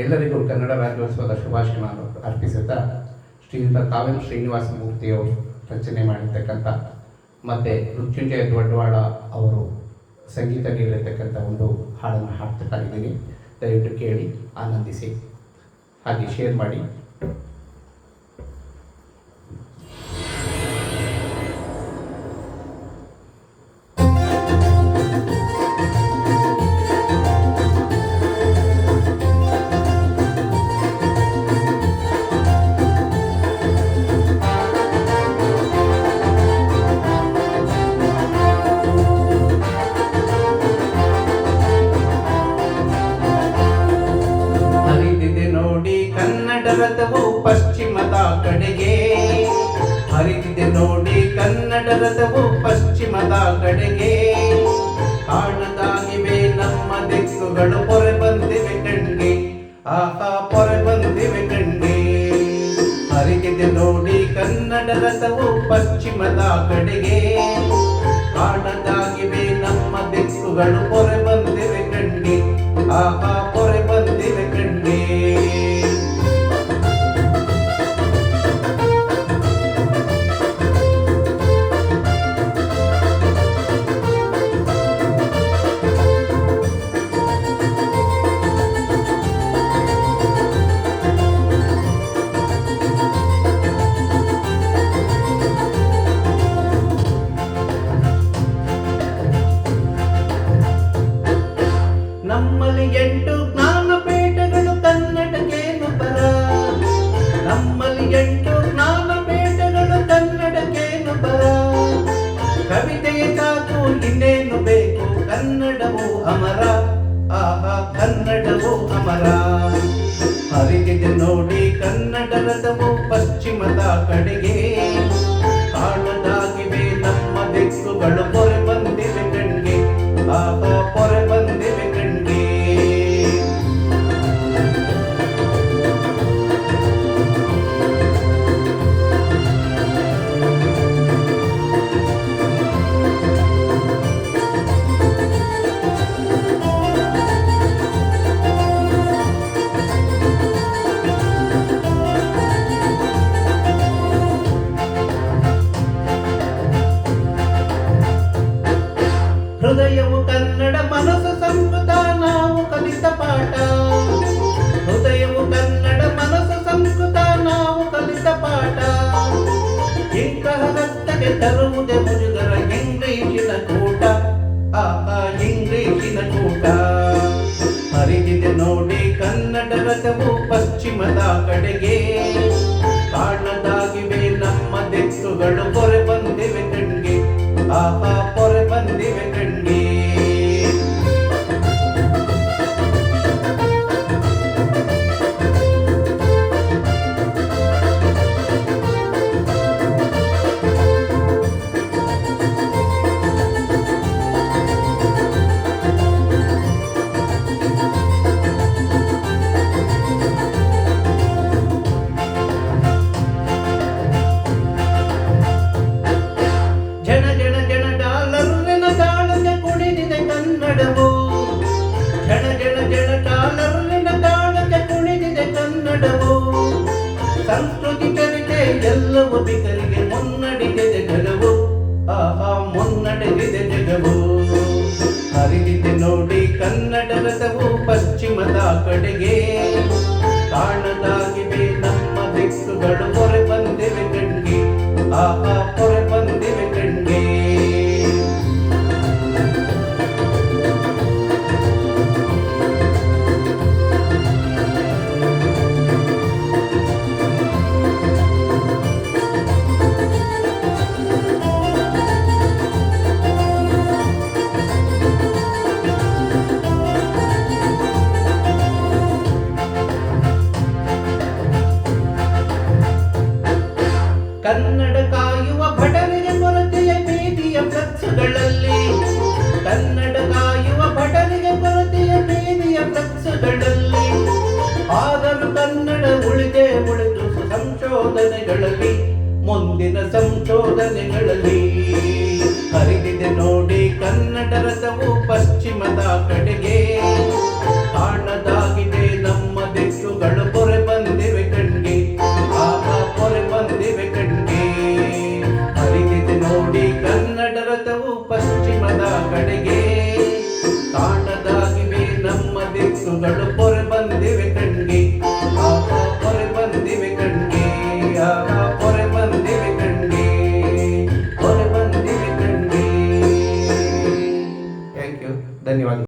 ಎಲ್ಲರಿಗೂ ಕನ್ನಡ ರಾಜ್ಯೋತ್ಸವದ ಶುಭಾಶಯಗಳನ್ನು ಅರ್ಪಿಸುತ್ತಾ ಶ್ರೀಯುತ ಕಾವೇರಿ ಶ್ರೀನಿವಾಸ ಮೂರ್ತಿಯವರು ರಚನೆ ಮಾಡಿರ್ತಕ್ಕಂಥ ಮತ್ತು ಮೃತ್ಯುಂಜಯ ದೊಡ್ಡವಾಡ ಅವರು ಸಂಗೀತ ನೀಡಿರ್ತಕ್ಕಂಥ ಒಂದು ಹಾಡನ್ನು ಹಾಡ್ತಾ ಇದ್ದೀನಿ. ದಯವಿಟ್ಟು ಕೇಳಿ ಆನಂದಿಸಿ, ಹಾಗೆ ಶೇರ್ ಮಾಡಿ. ರಥವು ಪಶ್ಚಿಮದ ಕಡೆಗೆ ಹರಿದಿದೆ ನೋಡಿ, ಕನ್ನಡ ರಥವು ಪಶ್ಚಿಮದ ಕಡೆಗೆ. ಕಾಣದಾಗಿವೆ ನಮ್ಮ ದಿಕ್ಕುಗಳು, ಪೊರೆ ಬಂದಿವೆ ಕಣ್ಗೆ, ಆಹಾ ಪೊರೆ ಬಂದಿವೆ ಕಣ್ಗೆ. ಹರಿದಿದೆ ನೋಡಿ ಕನ್ನಡ ರಥವು ಪಶ್ಚಿಮದ ಕಡೆಗೆ. ಕಾಣದಾಗಿವೆ ನಮ್ಮ ದಿಕ್ಕುಗಳು, ಪೊರೆ ಬಂದಿವೆ ಕಣ್ಗೆ, ಆಹಾ ಪೊರೆ ಬಂದಿವೆ ಕಣ್ಗೆ. ನಮ್ಮಲ್ಲಿ 8 ಜ್ಞಾನಪೀಠಗಳು, ಕನ್ನಡಕ್ಕೇನು ಬರ. ನಮ್ಮಲ್ಲಿ 8 ಜ್ಞಾನಪೀಠಗಳು, ಕನ್ನಡಕ್ಕೇನು ಬರ. ಕವಿತೆಯ ಸಾಕು ಇನ್ನೇನು ಬೇಕು, ಕನ್ನಡವು ಅಮರ, ಆಹಾ ಕನ್ನಡವು ಅಮರ. ಹರಿದಿದೆ ನೋಡಿ ಕನ್ನಡ ರಥವು ಪಶ್ಚಿಮದ ಕಡೆಗೆ. ಕಾಣದಾಗಿವೆ ನಮ್ಮ ದಿಕ್ಕುಗಳು, ಪೊರೆ ಬಂದಿವೆ ಕಣ್ಗೆ, ಆಹಾ ಪೊರೆ ಬಂದಿವೆ ಕಣ್ಗೆ. ಹೃದಯವು ಕನ್ನಡ, ಮನಸ್ಸು ಸಂಸ್ಕೃತ, ನಾವು ಕಲಿತ ಪಾಠ. ಹೃದಯವು ಕನ್ನಡ, ಮನಸ್ಸು ಸಂಸ್ಕೃತ, ನಾವು ಕಲಿತ ಪಾಠ. ಇಂತಹ ರಕ್ತಕ್ಕೆ ತರುವುದೇ ಮುಜುಗರ, ಇಂಗ್ಲೀಷಿನ ಕೂಟ, ಆಹಾ ಇಂಗ್ಲೀಷಿನ ಕೂಟ. ಹರಿದಿದೆ ನೋಡಿ ಕನ್ನಡ ರಥವು ಪಶ್ಚಿಮದ ಕಡೆಗೆ. ಕಾಣದಾಗಿವೆ ನಮ್ಮ ದಿಕ್ಕುಗಳು, ಪೊರೆ ಬಂದಿವೆ ಕಣ್ಗೆ, ಆಹಾ ಪೊರೆ ಬಂದಿವೆ ಕಣ್ಗೆ. ಜನ ಜನ ಜನ ಡಾಲರ್ನ ತಾಳಕ್ಕೆ ಕುಣಿದಿದೆ ಕನ್ನಡವು. ಜನ ಜನ ಜನ ಡಾಲರ್ನ ತಾಳಕ್ಕೆ ಕುಣಿದಿದೆ ಕನ್ನಡವು. ಸಂಸ್ಕೃತಿ ಚರಿತೆ ಎಲ್ಲವೂ ಬಿಕರಿಗೆ ಮುನ್ನಡೆದಿದೆ ಜಗವು, ಆಹಾ ಮುನ್ನಡೆದಿದೆ ಜಗವು. ಹರಿದಿದೆ ನೋಡಿ ಕನ್ನಡ ರಥವು ಪಶ್ಚಿಮದ ಕಡೆಗೆ. ಕಾಣದಾಗಿವೆ ನಮ್ಮ ದಿಕ್ಕುಗಳು, ಪೊರೆ ಬಂದಿವೆ ಕಣ್ಗೆ, ಆಹಾ ಪೊರೆ ಬಂದಿವೆ ಕಣ್ಗೆ. ಕನ್ನಡ ಕಾಯುವ ಭಟರಿಗೆ ಕೊರತೆಯ ಬೀದಿಯ ಫ್ಲೆಕ್ಸ್ಗಳಲ್ಲಿ. ಕನ್ನಡ ಕಾಯುವ ಭಟರಿಗೆ ಕೊರತೆಯ ಬೀದಿಯ ಫ್ಲೆಕ್ಸ್ಗಳಲ್ಲಿ. ಆದರೂ ಕನ್ನಡ ಉಳಿದೇ ಉಳಿದು ಸಂಶೋಧನೆಗಳಲ್ಲಿ.